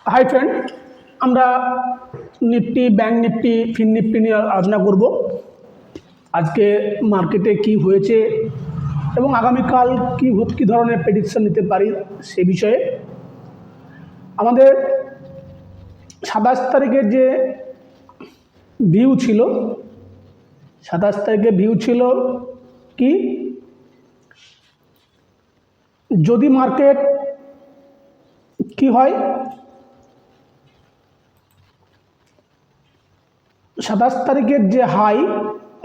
Hi friend, আমরা Nifty, bank Nifty, ফিন Nifty নিয়ে আলোচনা করব। আজকে মার্কেটে কি হয়েছে এবং আগামীকাল কী ধরনের প্রেডিকশন নিতে পারি সে বিষয়ে। আমাদের 27 তারিখের যে ভিউ ছিল, 27 তারিখে ভিউ ছিল কি, যদি মার্কেট কি হয় 27 তারিখের যে হাই,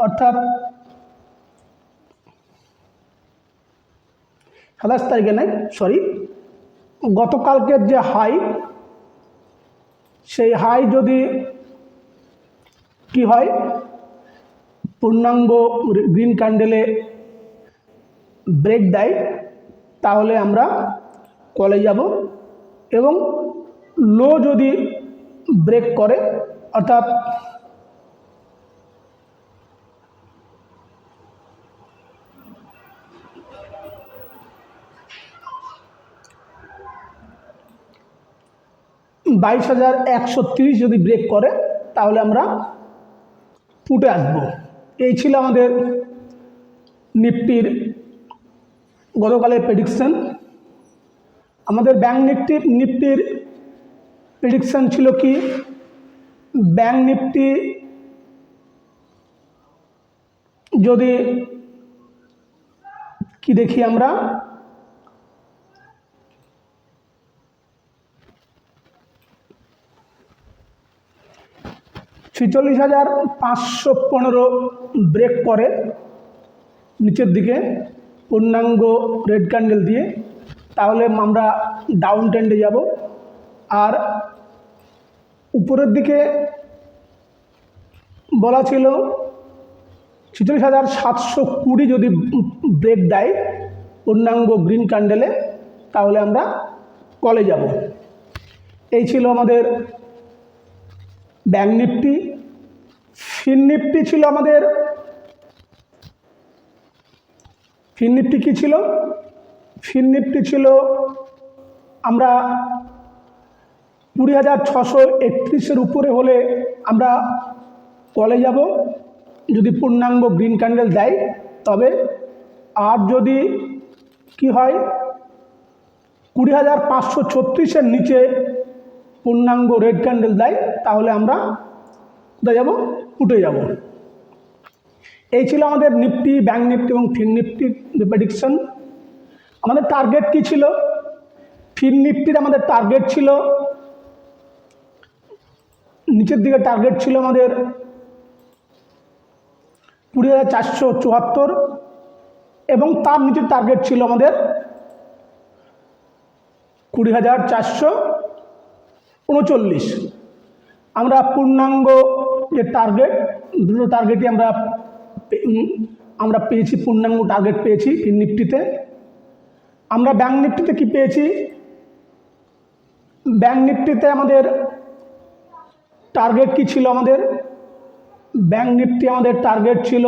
অর্থাৎ 27 তারিখে নয়, গতকালকের যে হাই, সেই হাই যদি কি হয় পূর্ণাঙ্গ গ্রিন ক্যান্ডেলে ব্রেক দেয়, তাহলে আমরা কলে যাব। এবং লো যদি ব্রেক করে, অর্থাৎ $22,130 যদি ব্রেক করে, তাহলে আমরা পুটে আসব। এই ছিল আমাদের নিফটির গতকালের প্রেডিকশন। আমাদের ব্যাংক নিফটির প্রেডিকশন ছিল কি, ব্যাংক নিফটি যদি কি দেখি আমরা, $46,515 ব্রেক করে নিচের দিকে পূর্ণাঙ্গ রেড ক্যান্ডেল দিয়ে, তাহলে আমরা ডাউন ট্রেন্ডে যাব। আর উপরের দিকে বলা ছিল 46,720 যদি ব্রেক দেয় পূর্ণাঙ্গ গ্রিন ক্যান্ডেলে, তাহলে আমরা কলে যাব। এই ছিল আমাদের ব্যাংক নিফটি। ফিন নিফটি ছিল আমাদের, ফিন নিফটি কী ছিল, ফিন নিফটি ছিল আমরা 20,631-এর উপরে হলে আমরা কলে যাব, যদি পূর্ণাঙ্গ গ্রিন ক্যান্ডেল দেয় তবে। আর যদি কি হয় 20,536-এর নিচে পূর্ণাঙ্গ রেড ক্যান্ডেল দেয়, তাহলে আমরা কোথায় যাব, উঠে যাব। এই ছিল আমাদের নিফটি, ব্যাংক নিফটি এবং ফিন নিফটির প্রেডিকশন। আমাদের টার্গেট কি ছিল, ফিন নিফটির আমাদের টার্গেট ছিল, নিচের দিকে টার্গেট ছিল আমাদের 20,474, এবং তার নিচের টার্গেট ছিল আমাদের 20,439। আমরা পূর্ণাঙ্গ যে টার্গেট, দুটো টার্গেটই আমরা পেয়েছি, পূর্ণাঙ্গ টার্গেট পেয়েছি ফিন নিফটিতে। আমরা ব্যাংক নিফটিতে কি পেয়েছি, ব্যাংক নিফটিতে আমাদের টার্গেট কি ছিল, আমাদের ব্যাংক নিফটি আমাদের টার্গেট ছিল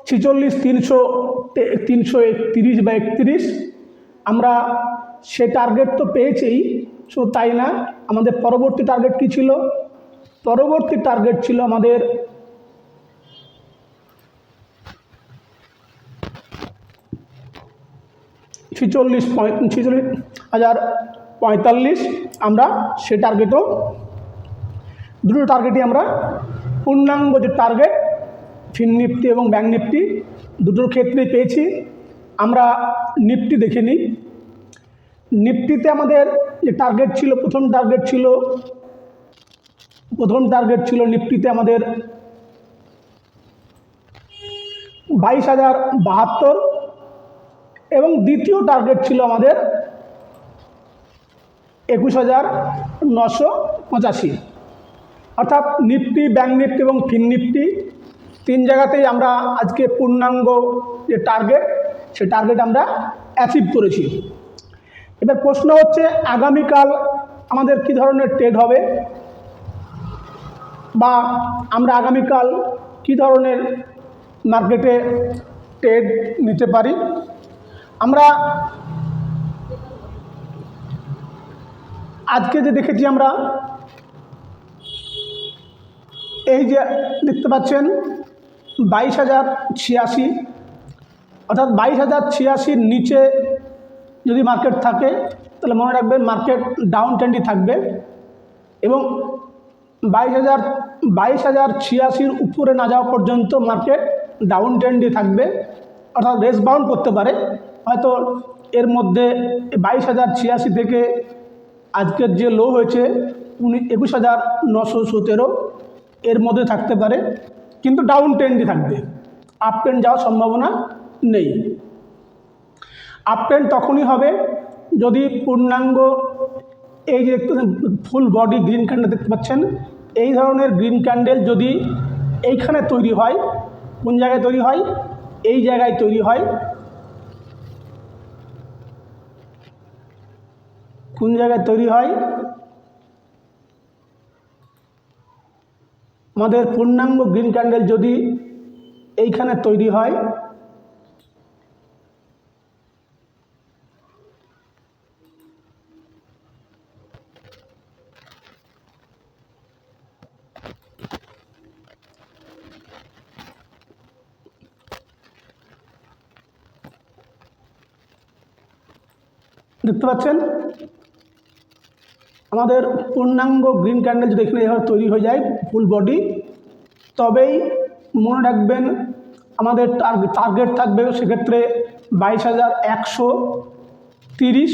46,331 আমরা সে টার্গেট তো পেয়েছি। শুধু তাই না, আমাদের পরবর্তী টার্গেট কি ছিল, পরবর্তী টার্গেট ছিল আমাদের 46,045। আমরা সে টার্গেটও, দুটো টার্গেটই আমরা পূর্ণাঙ্গ যে টার্গেট ফিন নিফটি এবং ব্যাংক নিফটি দুটোর ক্ষেত্রেই পেয়েছি। আমরা নিফটি দেখে নিই। নিফটিতে আমাদের যে টার্গেট ছিল, প্রথম টার্গেট ছিল নিফটিতে আমাদের 22,072, এবং দ্বিতীয় টার্গেট ছিল আমাদের 21,985। অর্থাৎ নিফটি, ব্যাংক নিফটি এবং ফিন নিফটি তিন জায়গাতেই আমরা আজকে পূর্ণাঙ্গ যে টার্গেট, সে টার্গেট আমরা অ্যাচিভ করেছি। এবার প্রশ্ন হচ্ছে আগামীকাল আমাদের কি ধরনের ট্রেড হবে, বা আমরা আগামীকাল কি ধরনের মার্কেটে ট্রেড নিতে পারি। আমরা আজকে যে দেখেছি আমরা এই যে দেখতে পাচ্ছেন 22,086, অর্থাৎ 22,086 নিচে যদি মার্কেট থাকে তাহলে মনে রাখবেন মার্কেট ডাউন ট্রেন্ডই থাকবে, এবং 22,086 উপরে না যাওয়া পর্যন্ত মার্কেট ডাউন ট্রেন্ডই থাকবে, অর্থাৎ রেস বাউন্ড করতে পারে। হয়তো এর মধ্যে 22,086 থেকে আজকের যে লো হয়েছে 21,917 এর মধ্যে থাকতে পারে, কিন্তু ডাউন ট্রেন্ডই থাকবে, আপ ট্রেন্ড যাওয়ার সম্ভাবনা নেই। আপ ট্রেন্ড তখনই হবে যদি পূর্ণাঙ্গ এই যে ফুল বডি গ্রিন ক্যান্ডেল দেখতে পাচ্ছেন, এই ধরনের গ্রিন ক্যান্ডেল যদি এইখানে তৈরি হয়, কোন জায়গায় তৈরি হয়, এই জায়গায় তৈরি হয়, কোন জায়গায় তৈরি হয়, আমাদের পূর্ণাঙ্গ গ্রিন ক্যান্ডেল যদি এইখানে তৈরি হয়, দেখতে পাচ্ছেন আমাদের পূর্ণাঙ্গ গ্রিন ক্যান্ডেল যদি এখানে এভাবে তৈরি হয়ে যায় ফুল বডি, তবেই মনে রাখবেন আমাদের টার্গেট থাকবে সেক্ষেত্রে 22,130।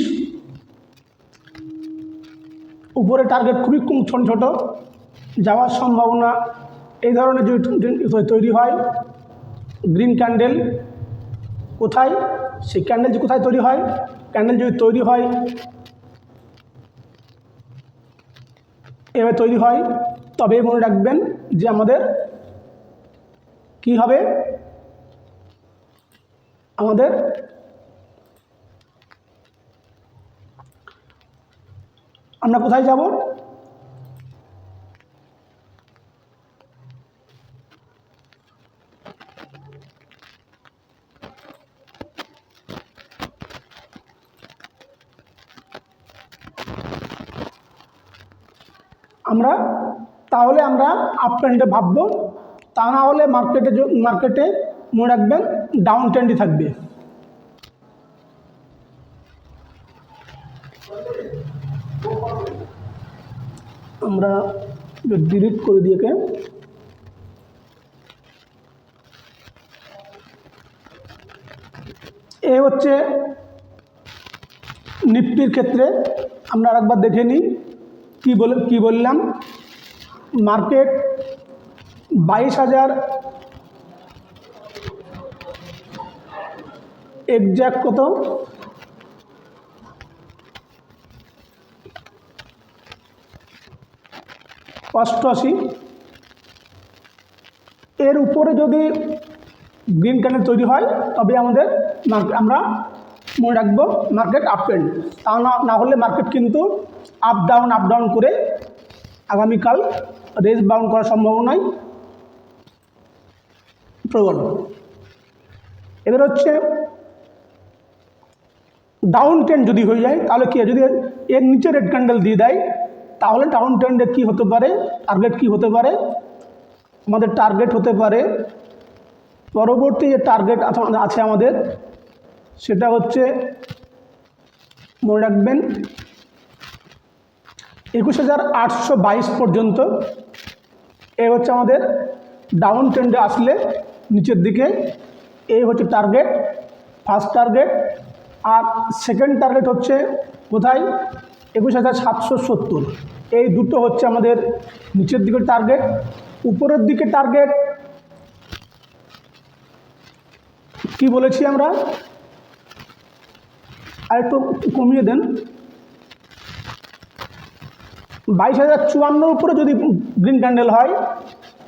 উপরে টার্গেট খুবই কম, ছোট ছোট যাওয়ার সম্ভাবনা। এই ধরনের যদি তৈরি হয় গ্রিন ক্যান্ডেল, কোথায় সেই ক্যান্ডেল যে কোথায় তৈরি হয়, ক্যান্ডেল যদি তৈরি হয় এভাবে তৈরি হয়, তবে মনে রাখবেন যে আমাদের কি হবে, আমাদের আমরা কোথায় যাব, আমরা তাহলে আমরা আপ ট্রেন্ডে ভাববো, তা না হলে মার্কেটে মনে রাখবেন ডাউন ট্রেন্ডই থাকবে। আমরা ডিলিট করে দিয়ে এ হচ্ছে নিফটির ক্ষেত্রে আমরা আরেকবার দেখে নিই কি বললাম। মার্কেট 22,000 এক্স্যাক্ট কত, 88, এর উপরে যদি গ্রিন ক্যান্ডেল তৈরি হয় তবে আমাদের আমরা মনে রাখবো মার্কেট আপ ট্রেন্ড, তা না হলে মার্কেট কিন্তু আপ ডাউন করে আগামীকাল রেঞ্জ বাউন্ড করার সম্ভাবনাই প্রবল। এবার হচ্ছে ডাউন ট্রেন্ড যদি হয়ে যায় তাহলে কি, যদি এর নিচে রেড ক্যান্ডেল দিয়ে দেয় তাহলে ডাউন ট্রেন্ডে কী হতে পারে, টার্গেট কী হতে পারে, আমাদের টার্গেট হতে পারে পরবর্তী যে টার্গেট আছে আমাদের, সেটা হচ্ছে মনে রাখবেন 21,822 পর্যন্ত। এই হচ্ছে আমাদের ডাউন ট্রেন্ডে আসলে নিচের দিকে, এই হচ্ছে টার্গেট, ফার্স্ট টার্গেট। আর সেকেন্ড টার্গেট হচ্ছে কোথায়, 21,770। এই দুটো হচ্ছে আমাদের নিচের দিকের টার্গেট। উপরের দিকে টার্গেট কি বলেছি আমরা, আর একটু কমিয়ে দেন, 22,054 উপরে যদি গ্রিন ক্যান্ডেল হয়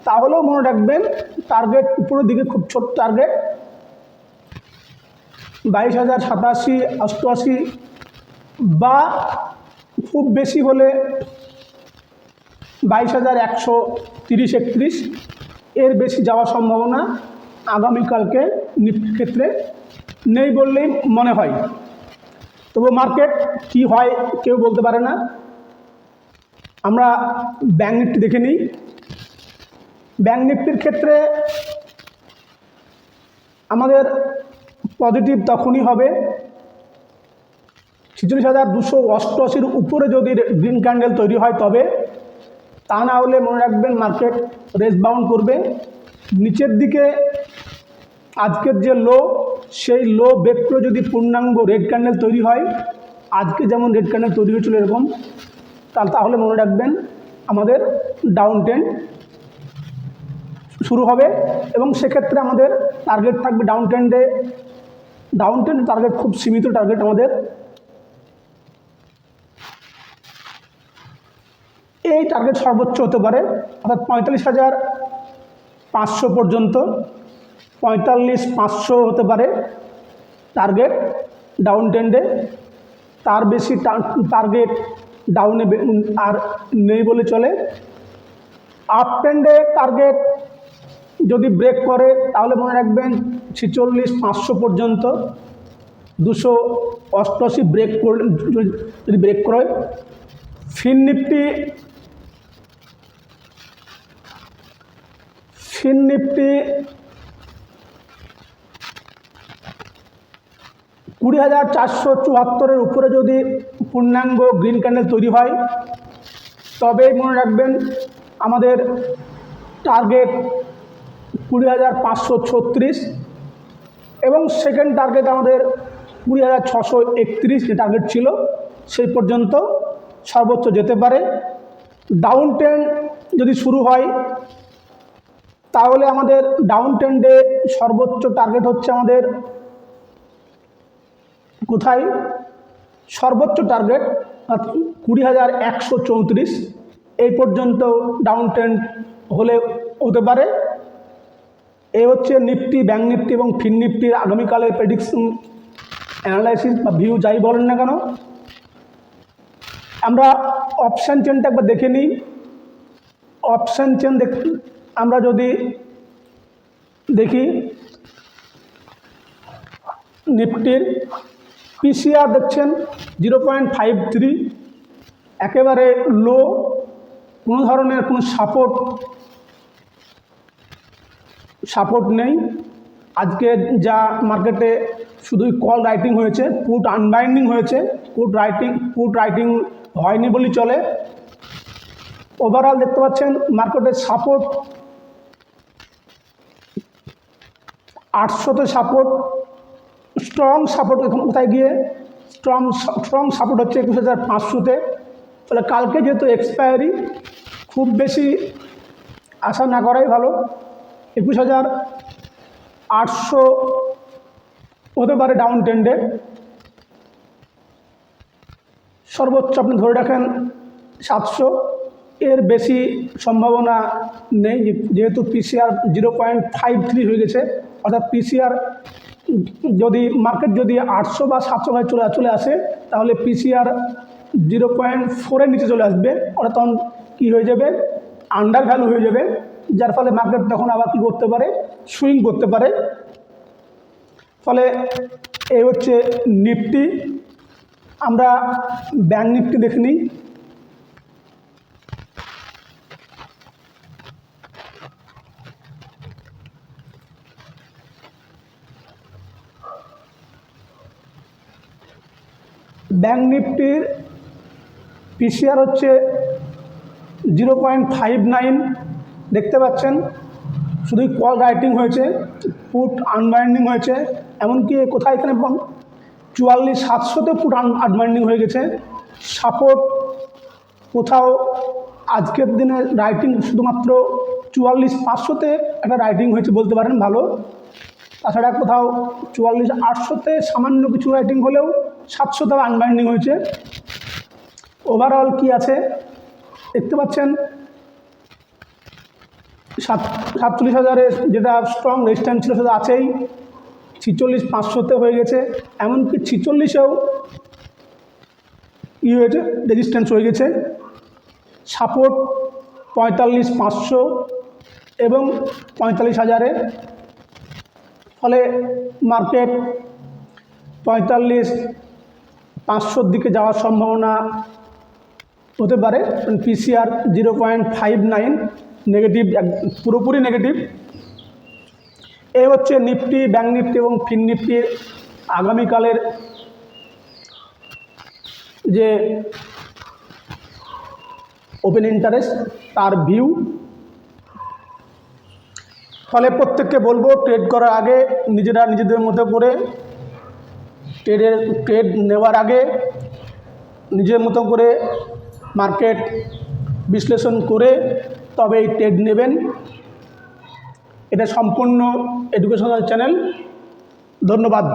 তাহলেও মনে রাখবেন টার্গেট উপরের দিকে খুব ছোট টার্গেট, 22,087, 88 বা খুব বেশি হলে 22,130, 31, এর বেশি যাওয়ার সম্ভাবনা আগামীকালকে নিফটির ক্ষেত্রে নেই বললেই মনে হয়, তবু মার্কেট কি হয় কেউ বলতে পারে না। আমরা ব্যাংক নিফটি দেখে নিই। ব্যাংক নিফটির ক্ষেত্রে আমাদের পজিটিভ তখনই হবে 46,288-র উপরে যদি গ্রিন ক্যান্ডেল তৈরি হয় তবে, তা না হলে মনে রাখবেন মার্কেট রেঞ্জ বাউন্ড করবে নিচের দিকে। আজকের যে লো, সেই লো ব্রেক করে যদি পূর্ণাঙ্গ রেড ক্যান্ডেল তৈরি হয়, আজকে যেমন রেড ক্যান্ডেল তৈরি হয়েছিল এরকম, তাহলে মনে রাখবেন আমাদের ডাউন ট্রেন্ড শুরু হবে। এবং সেক্ষেত্রে আমাদের টার্গেট থাকবে ডাউন ট্রেন্ডে, ডাউন ট্রেন্ড টার্গেট খুব সীমিত টার্গেট আমাদের। এই টার্গেট সর্বোচ্চ হতে পারে অর্থাৎ 45,500 পর্যন্ত, 45,500 হতে পারে টার্গেট ডাউন ট্রেন্ডে। তার বেশি টার্গেট ডাউনে আর নেই বলে চলে। আপ ট্রেন্ডে টার্গেট যদি ব্রেক করে তাহলে মনে রাখবেন 46,500 পর্যন্ত, 288 ব্রেক করলে যদি ব্রেক করে। ফিন নিফটি 20,474-এর উপরে যদি পূর্ণাঙ্গ গ্রিন ক্যান্ডেল তৈরি হয় তবে মনে রাখবেন আমাদের টার্গেট 20,536 এবং সেকেন্ড টার্গেট আমাদের 20,631 যে টার্গেট ছিল সেই পর্যন্ত সর্বোচ্চ যেতে পারে। ডাউন ট্রেন্ড যদি শুরু হয় তাহলে আমাদের ডাউন ট্রেন্ডে সর্বোচ্চ টার্গেট হচ্ছে আমাদের কোথায়, সর্বোচ্চ টার্গেট 20,134 এই পর্যন্ত ডাউন ট্রেন্ড হলে হতে পারে। এই হচ্ছে নিফটি, ব্যাংক নিফটি এবং ফিন নিফটির আগামীকালের প্রেডিকশন, অ্যানালাইসিস বা ভিউ যাই বলেন না কেন। আমরা অপশান চেনটা একবার দেখে নিই। অপশান চেন আমরা যদি দেখি নিফটির পিসিআর দেখছেন 0.53, একেবারে লো, কোনো ধরনের কোনো সাপোর্ট নেই। আজকে যা মার্কেটে শুধুই কল রাইটিং হয়েছে, পুট আনবাইন্ডিং হয়েছে, পুট রাইটিং হয়নি বলেই চলে। ওভারঅল দেখতে পাচ্ছেন মার্কেটের সাপোর্ট 800-তে সাপোর্ট, স্ট্রং সাপোর্ট এখন কোথায় গিয়ে স্ট্রং সাপোর্ট হচ্ছে 21,500-তে। তাহলে কালকে যেহেতু এক্সপায়ারি, খুব বেশি আশা না করাই ভালো। 21,800 হতে পারে ডাউন ট্রেন্ডে। সর্বোচ্চ আপনি ধরে রাখেন 700, এর বেশি সম্ভাবনা নেই যেহেতু পিসিআর 0.53 হয়ে গেছে। অর্থাৎ পিসিআর যদি মার্কেট যদি 800 বা 700 চলে আসে তাহলে পিসিআর 0.4-এর নিচে চলে আসবে, ওটা তখন কী হয়ে যাবে, আন্ডার ভ্যালু হয়ে যাবে, যার ফলে মার্কেট তখন আবার কী করতে পারে, সুইং করতে পারে। ফলে এই হচ্ছে নিফটি। আমরা ব্যাংক নিফটি দেখে নিই। ব্যাংক নিফটির পিসিআর হচ্ছে 0.59, দেখতে পাচ্ছেন শুধুই কল রাইটিং হয়েছে, পুট আনবাইন্ডিং হয়েছে। এমনকি কোথায় এখানে 44,700-তে পুট আনবাইন্ডিং হয়ে গেছে। সাপোর্ট কোথাও আজকের দিনে রাইটিং শুধুমাত্র 44,500-তে একটা রাইটিং হয়েছে বলতে পারেন ভালো। তাছাড়া কোথাও 44,800-তে সামান্য কিছু রাইটিং হলেও 700-তেও আনবাইন্ডিং হয়েছে। ওভারঅল কি আছে দেখতে পাচ্ছেন, 47,000-এ যেটা স্ট্রং রেজিস্ট্যান্স ছিল সেটা আছেই, 46,500-তে হয়ে গেছে। এমনকি 46-এও কী হয়েছে, রেজিস্ট্যান্স হয়ে গেছে। সাপোর্ট 45,500 এবং 45,000-এ। ফলে মার্কেট 500 দিকে যাওয়ার সম্ভাবনা হতে পারে। পিসিআর 0.59 নেগেটিভ, পুরোপুরি নেগেটিভ। এই হচ্ছে নিফটি, ব্যাঙ্ক নিফটি এবং ফিন নিফটির আগামীকালের যে ওপেন ইন্টারেস্ট তার ভিউ। ফলে প্রত্যেককে বলবো ট্রেড করার আগে নিজেরা নিজেদের মতো করে ট্রেড নেওয়ার আগে নিজের মতো করে মার্কেট বিশ্লেষণ করে তবে এই ট্রেড নেবেন। এটা সম্পূর্ণ এডুকেশনাল চ্যানেল। ধন্যবাদ।